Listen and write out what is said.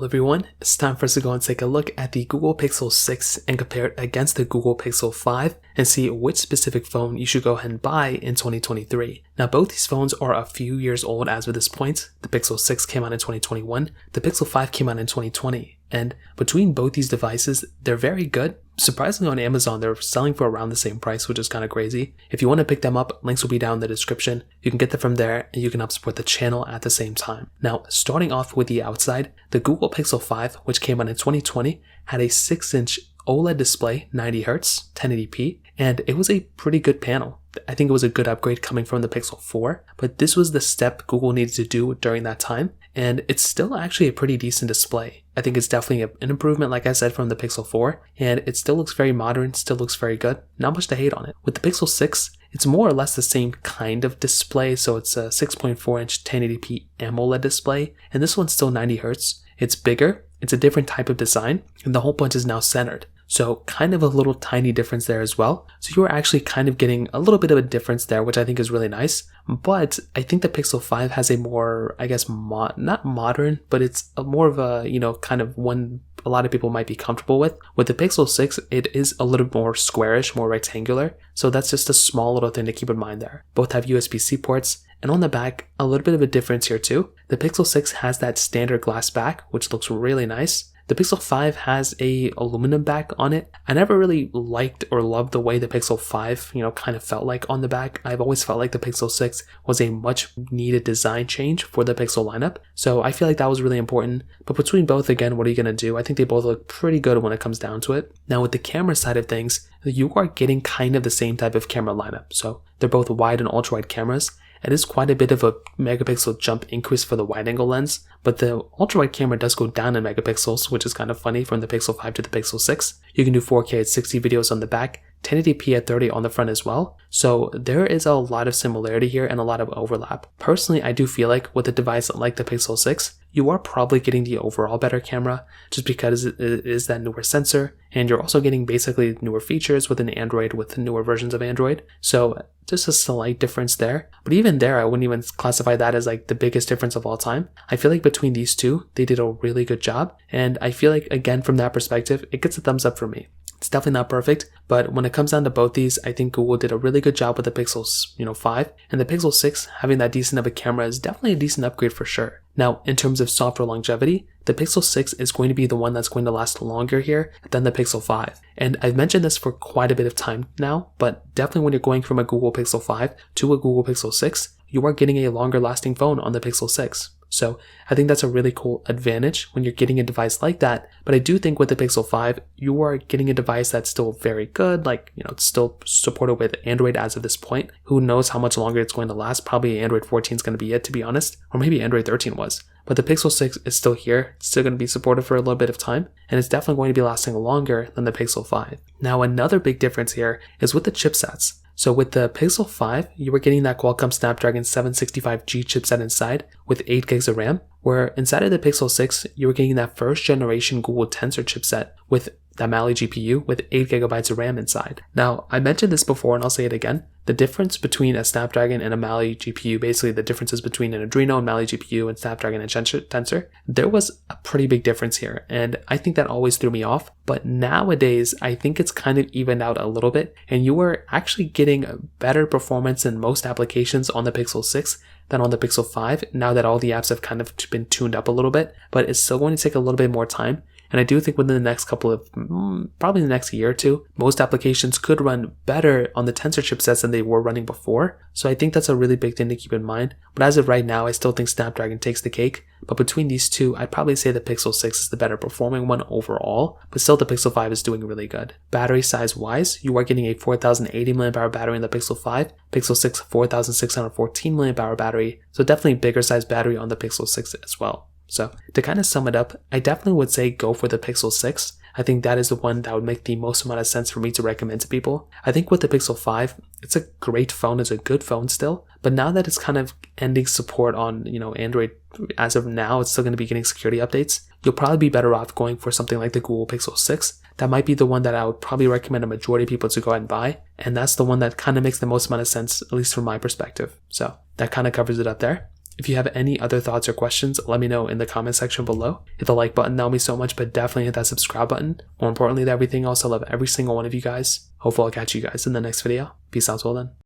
Well everyone, it's time for us to go and take a look at the Google Pixel 6 and compare it against the Google Pixel 5 and see which specific phone you should go ahead and buy in 2023. Now both these phones are a few years old as of this point. The Pixel 6 came out in 2021, the Pixel 5 came out in 2020, and between both these devices, they're very good. Surprisingly on Amazon, they're selling for around the same price, which is kind of crazy. If you want to pick them up, links will be down in the description. You can get them from there and you can help support the channel at the same time. Now, starting off with the outside, the Google Pixel 5, which came out in 2020, had a 6-inch OLED display, 90Hz, 1080p, and it was a pretty good panel. I think it was a good upgrade coming from the Pixel 4, but this was the step Google needed to do during that time, and it's still actually a pretty decent display. I think it's definitely an improvement, like I said, from the Pixel 4, and it still looks very modern, still looks very good. Not much to hate on it. With the Pixel 6, it's more or less the same kind of display, so it's a 6.4-inch 1080p AMOLED display, and this one's still 90Hz. It's bigger, it's a different type of design, and the whole bunch is now centered. So kind of a little tiny difference there as well. So you're actually kind of getting a little bit of a difference there, which I think is really nice. But I think the Pixel 5 has a more, I guess, not modern, but it's a more of a, kind of one a lot of people might be comfortable with. With the Pixel 6, it is a little more squarish, more rectangular. So that's just a small little thing to keep in mind there. Both have USB-C ports. And on the back, a little bit of a difference here too. The Pixel 6 has that standard glass back, which looks really nice. The Pixel 5 has a aluminum back on it. I never really liked or loved the way the Pixel 5, kind of felt like on the back. I've always felt like the Pixel 6 was a much needed design change for the Pixel lineup. So I feel like that was really important. But between both, again, what are you going to do? I think they both look pretty good when it comes down to it. Now with the camera side of things, you are getting kind of the same type of camera lineup. So they're both wide and ultra wide cameras. It is quite a bit of a megapixel jump increase for the wide angle lens, but the ultra wide camera does go down in megapixels, which is kind of funny from the Pixel 5 to the Pixel 6. You can do 4K at 60 videos on the back, 1080p at 30 on the front as well. So there is a lot of similarity here and a lot of overlap. Personally, I do feel like with a device like the Pixel 6, you are probably getting the overall better camera just because it is that newer sensor, and you're also getting basically newer features within Android with the newer versions of Android. So just a slight difference there. But even there, I wouldn't even classify that as like the biggest difference of all time. I feel like between these two, they did a really good job. And I feel like, again, from that perspective, it gets a thumbs up from me. It's definitely not perfect, but when it comes down to both these, I think Google did a really good job with the Pixel 5, and the Pixel 6 having that decent of a camera is definitely a decent upgrade for sure. Now, in terms of software longevity, the Pixel 6 is going to be the one that's going to last longer here than the Pixel 5. And I've mentioned this for quite a bit of time now, but definitely when you're going from a Google Pixel 5 to a Google Pixel 6, you are getting a longer lasting phone on the Pixel 6. So I think that's a really cool advantage when you're getting a device like that. But I do think with the Pixel 5, you are getting a device that's still very good. Like, it's still supported with Android as of this point. Who knows how much longer it's going to last? Probably Android 14 is going to be it, to be honest. Or maybe Android 13 was. But the Pixel 6 is still here. It's still going to be supported for a little bit of time. And it's definitely going to be lasting longer than the Pixel 5. Now, another big difference here is with the chipsets. So with the Pixel 5, you were getting that Qualcomm Snapdragon 765G chipset inside with 8 gigs of RAM, where inside of the Pixel 6, you were getting that first generation Google Tensor chipset with that Mali GPU with 8 gigabytes of RAM inside. Now, I mentioned this before and I'll say it again. The difference between a Snapdragon and a Mali GPU, basically the differences between an Adreno and Mali GPU and Snapdragon and Tensor, there was a pretty big difference here. And I think that always threw me off. But nowadays, I think it's kind of evened out a little bit. And you are actually getting better performance in most applications on the Pixel 6 than on the Pixel 5, now that all the apps have kind of been tuned up a little bit. But it's still going to take a little bit more time. And I do think within the next couple of, probably the next year or two, most applications could run better on the Tensor chipsets than they were running before. So I think that's a really big thing to keep in mind. But as of right now, I still think Snapdragon takes the cake. But between these two, I'd probably say the Pixel 6 is the better performing one overall. But still, the Pixel 5 is doing really good. Battery size wise, you are getting a 4080 mAh battery in the Pixel 5. Pixel 6, 4614 mAh battery. So definitely bigger size battery on the Pixel 6 as well. So to kind of sum it up, I definitely would say go for the Pixel 6. I think that is the one that would make the most amount of sense for me to recommend to people. I think with the Pixel 5, it's a great phone, it's a good phone still, but now that it's kind of ending support on, Android as of now, it's still going to be getting security updates. You'll probably be better off going for something like the Google Pixel 6. That might be the one that I would probably recommend a majority of people to go ahead and buy, and that's the one that kind of makes the most amount of sense, at least from my perspective. So that kind of covers it up there. If you have any other thoughts or questions, let me know in the comment section below. Hit the like button, that would mean so much, but definitely hit that subscribe button. More importantly than everything else, I love every single one of you guys. Hopefully I'll catch you guys in the next video. Peace out till then.